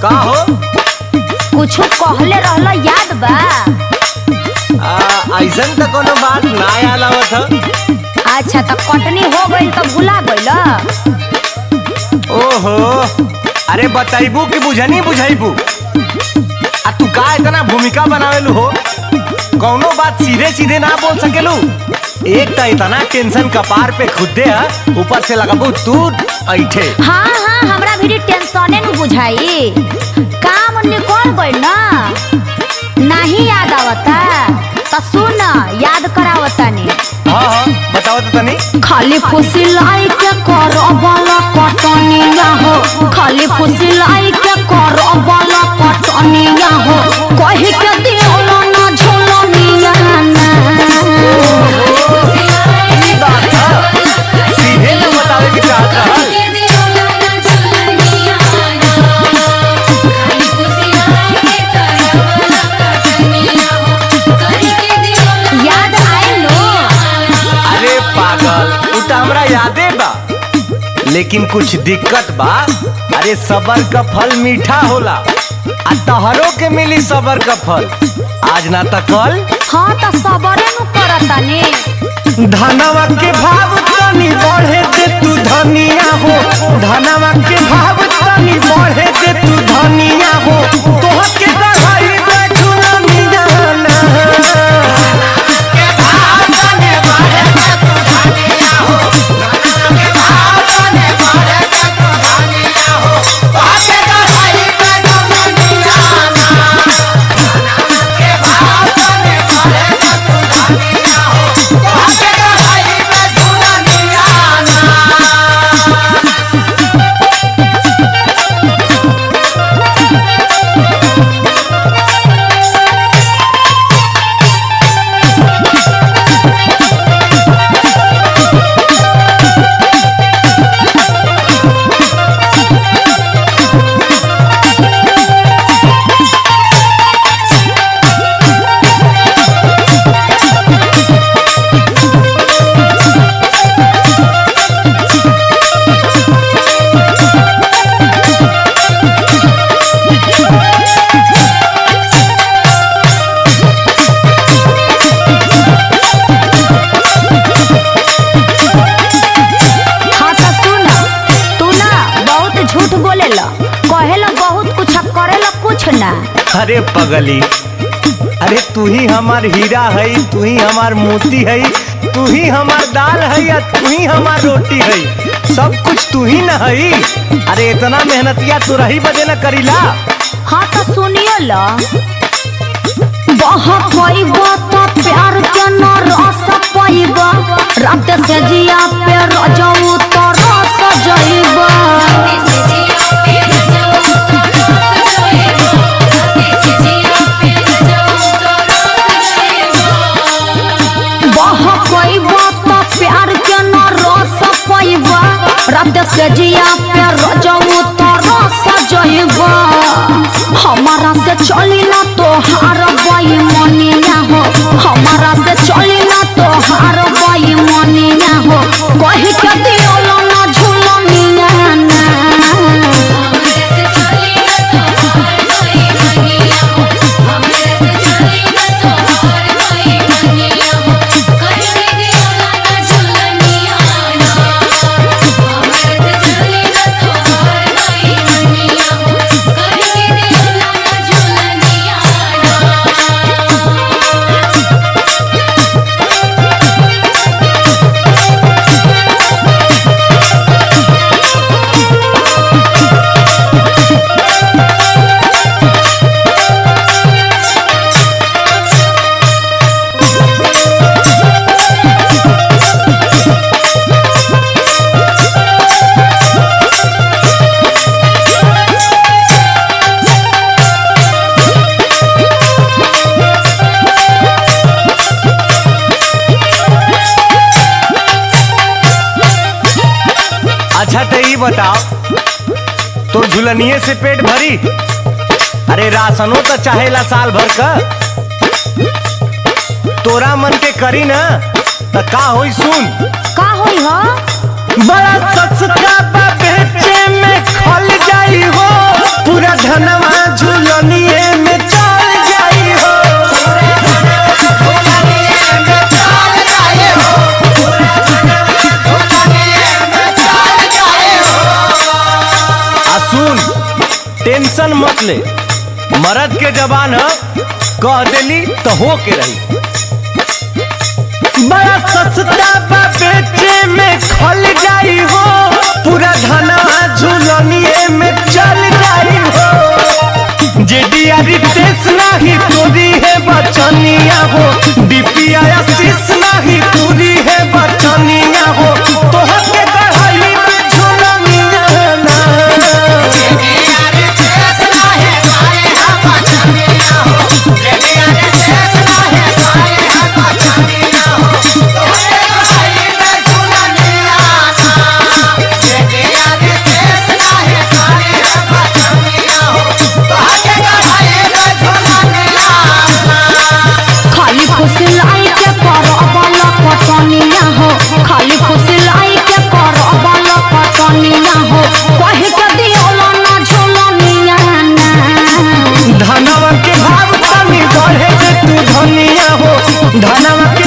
का हो कुछ कहले रहला याद बा? ऐसन तो कोनो बात ना याद आवत। अच्छा तो कटनी हो गई तो भुला गइल? ओहो अरे बताइबू कि बुझनी बुझाइबू? आ तू का इतना भूमिका बनावेलू हो? कौनो बात सीधे सीधे ना बोल सकेलू? एक तो इतना टेंशन कपार पे खुदे है, ऊपर से लगाबू तू ऐठे। हाँ हाँ हमरा भी टेंशने न बुझाई, काम निकल गइल ना, नहीं याद आवता तो सुन याद करावता ने। हाँ हाँ बताओ तो तनी। खाली खुशी लाई के करो वाला कटनिया हो, खाली खुशी लाई के करो वाला कटनिया हो, कहि के दियो ना झोलनिया ना। सीधे तो बतावे की चाहत रहल। याद आए लो? अरे पागल उ तो हमरा यादे बा, लेकिन कुछ दिक्कत बा। अरे सबर का फल मीठा होला, आ तहरो के मिली सबर का फल, आज ना तो कल। हाँ तो सबरे नु करता ने। धनवा के भाव तनी बढ़े दे तू धनिया हो, धनवा के भाव तनी बढ़े दे तू धनिया हो, तोह के गढ़ाई बैठू ना मिजाना के भाव तनी बढ़े दे तू धनिया हो, के भाव तनी बढ़े दे तू धनिया हो, तोह के गढ़ाई बैठू ना मिजाना के भाव तनी बढ़े दे तू धनिया हो, तोह के गढ़ाई बैठू ना मिजाना। हाँ तो सुन, तू ना बहुत झूठ बोलेला, कहेला बहुत कुछ अब करेला कुछ ना। अरे पगली, अरे तू ही हमार हीरा है, तू ही हमार मोती है, तू ही हमार दाल है या तू ही हमार रोटी है, सब कुछ तू ही न है। अरे इतना मेहनतिया तू रही बजे न करीला। हाँ तो सुनियो ला, बहा पाइबा तो प्यार के न रस पाइबा, रात से जिया पे रजऊ तो रस जाइबा। बहा पाइबा तो प्यार के न रस पाइबा, रात से जिया पे रजऊ तो रस जाइबा। हमारा से चली ना तो हार बाई मनिया हो, हमारा से चली ना तो हार बाई मनिया हो, कहि के दियो ना झुलनिया ना। बताओ, तो झुलनिए से पेट भरी? अरे राशनो तो चाहेला साल भर का। तोरा मन के करी ना तो का होई सुन। का होई हो? बड़ा सस्ता बा बेचे में खल जाई हो, पूरा धनवा झुलनिए में चल जाई हो। आ सुन, टेंशन मत ले, मर्द के जबान कह देली तो हो के रही। बड़ा सस्ता बा बेचे में खल जाई हो, पूरा धनवा झुलनिए में चल जाई हो। जेडिया रितेश नाही तोरी है बचनिया हो, डीपीआ आशीष नाही तोरी है बचनिया हो। तोहर के गढ़ई में झुलनिया ना। जेडिया रितेश नाही खाए है बचनिया हो, जेडिया रितेश नाही खाए है बचनिया हो। खाली फुसलाई के करबल पटनिया हो, खाली फुसलाई के करबल पटनिया हो। कहि के दियोला ना झोलनिया ना। धनवा के भाव तनी बढ़े दे तू धनिया हो, धनवा के